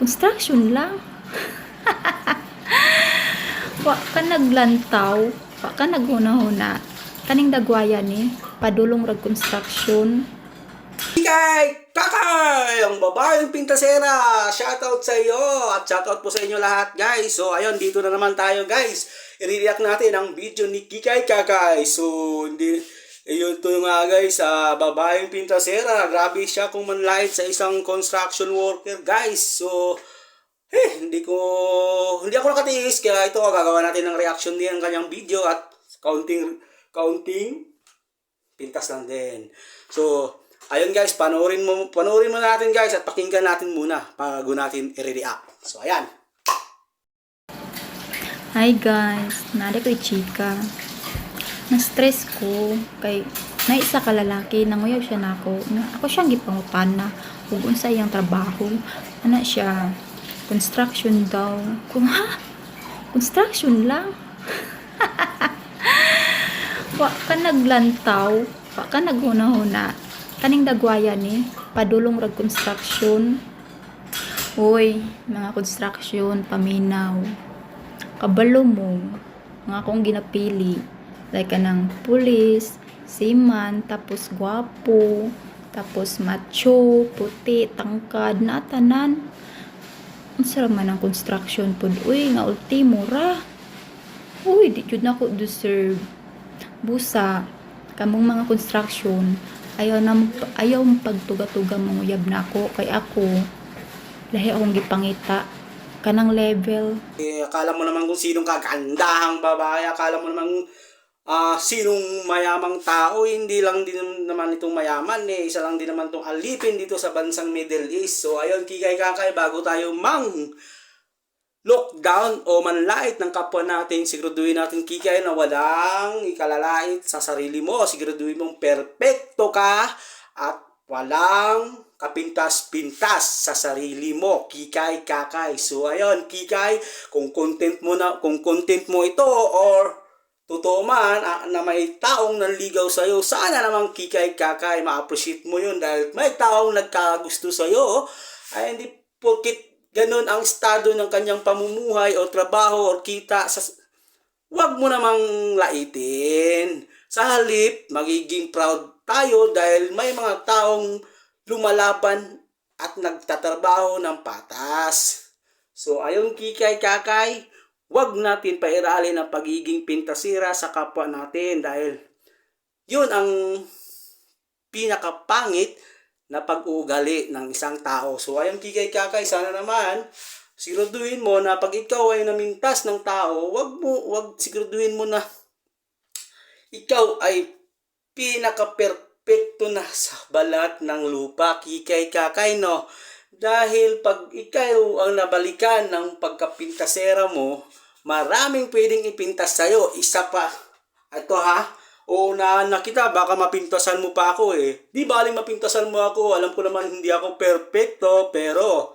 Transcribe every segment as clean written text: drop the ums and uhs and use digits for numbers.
Construction lang. Wa ka naglantaw, wa ka naghuna-huna. Kaning dagwaya ni padulong rag construction. Kay Kakay, ang babaeng pintasera. Shoutout sa iyo at shoutout po sa inyo lahat, guys. So, ayun, dito na naman tayo, guys. I-react natin ang video ni Kikay Kakay. So, hindi yun to nga, guys, babaeng pintasera. Grabe siya kung manlait sa isang construction worker, guys. So, hindi ako nakatiis, kaya ito gagawa natin ng reaction din ng kanyang video at counting pintas lang din. So, ayun guys, panoorin mo natin guys at pakinggan natin muna bago natin i-react. So, ayan. Hi guys, nari ko'y chika. Na-stress ko kay na isa ka lalaki nanguyaw siya nako. Ako siyang gipangutan na ug unsa iyang trabaho. Ana siya construction daw. Kung ha? Construction lang. Wa ka naglantaw, wa ka naghuna-huna. Kaning dagwaya ni padulong rag construction. Uy, mga construction paminaw. Kabalo mo mga akong ginapili. Like kanang pulis, seaman, tapos gwapo, tapos macho, puti, tangkad, na tanan. Ang sarap man ang construction pod. Uy, nga ultimo ra. Uy, di jud nako deserve. Busa, kamong mga construction, ayaw pagtuga-tuga manguyab na ako. Kay ako, lahi akong gipangita. Kanang level. Akala mo naman kung sinong kagandahang babae. Akala mo naman sinong mayamang tao. Hindi lang din naman itong mayaman. Isa lang din naman itong alipin dito sa bansang Middle East. So, ayun, Kikay Kakay, bago tayo lockdown o manlait ng kapwa natin, siguraduhin natin, Kikay, na walang ikalalait sa sarili mo. Siguraduhin mong perpekto ka at walang kapintas-pintas sa sarili mo, Kikay Kakay. So ayun, Kikay, kung content mo ito or totoo man na may taong nanligaw sa iyo, sana naman, Kikay Kakay, ma-appreciate mo yun dahil may taong nagkagusto sa iyo. Ay hindi porkit ganun ang estado ng kanyang pamumuhay o trabaho o kita, wag mo namang laitin. Sa halip, magiging proud tayo dahil may mga taong lumalaban at nagtatrabaho ng patas. So, ayun, Kikay Kakay, wag natin pairalin ang pagiging pintasira sa kapwa natin dahil yun ang pinakapangit na pag-uugali ng isang tao. So, ayun, Kikay Kakay, sana naman siguraduhin mo na pag ikaw ay namintas ng tao, wag siguraduhin mo na ikaw ay pinaka-perfecto na sa balat ng lupa, Kikay Kakay, no? Dahil pag ikaw ang nabalikan ng pagkapintasera mo, maraming pwedeng ipintas sa'yo. Isa pa, ito ha, uunahan na kita, baka mapintasan mo pa ako eh. Di baling mapintasan mo ako, alam ko naman hindi ako perfecto, pero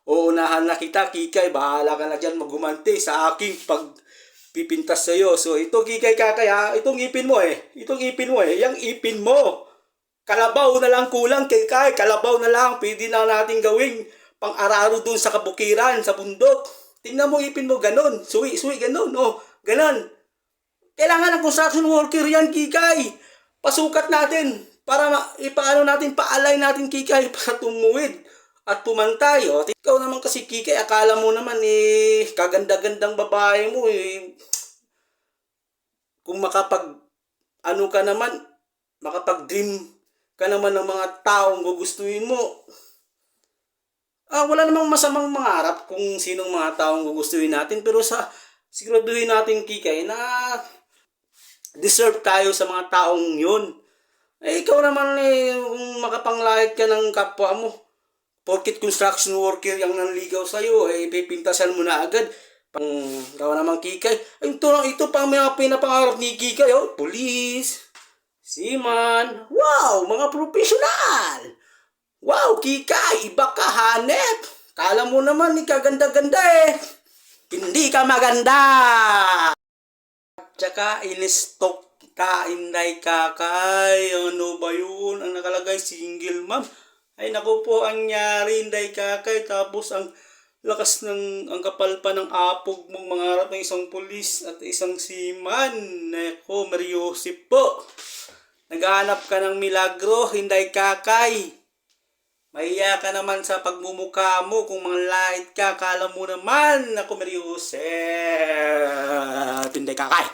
uunahan na kita, Kikay, bahala ka na dyan magumanti sa aking pagpipintas sa'yo. So ito, Kikay Kakay ha, itong ipin mo, yung ipin mo. Kalabaw na lang kulang, Kikay, kalabaw na lang, pwede na natin gawing pang-araro dun sa kabukiran, sa bundok. Tingnan mo ipin mo, ganun, suwi, ganun, oh, ganun. Kailangan ng construction worker yan, Kikay. Pasukat natin para ipaano natin, paalay natin, Kikay, para tumuwid at pumantay. O, ikaw naman kasi, Kikay, akala mo naman kaganda-gandang babae mo kung makapag-dream ka naman ng mga taong gugustuhin mo. Wala namang masamang mangarap kung sinong mga taong gugustuhin natin, pero siguraduhin natin, Kikay, na deserve tayo sa mga taong yun. Ikaw naman kung makapanglait ka ng kapwa mo, porkit construction worker yung nanligaw sa'yo, pipintasan mo na agad. Ikaw naman, Kikay, ito pa ang mga pinapangarap ni Kikay, police, seaman, wow, mga professional. Wow, Kikay, iba ka, hanep. Kala mo naman, kaganda-ganda Hindi ka maganda. Tsaka, in-stock ka, Inday Kakay. Ano ba yun? Ang nakalagay, single mom. Ay, naku po, ang nyari, Inday Kakay. Tapos, ang Lakas ng ang kapal pa ng apog mong mangarap ng isang pulis at isang seaman. Nako, Mariusip po. Naghahanap ka ng milagro, hindi kakay. Mahiya ka naman sa pagmumukha mo kung manglait ka. Kala mo naman, ako Mariusip. Hindi kakay.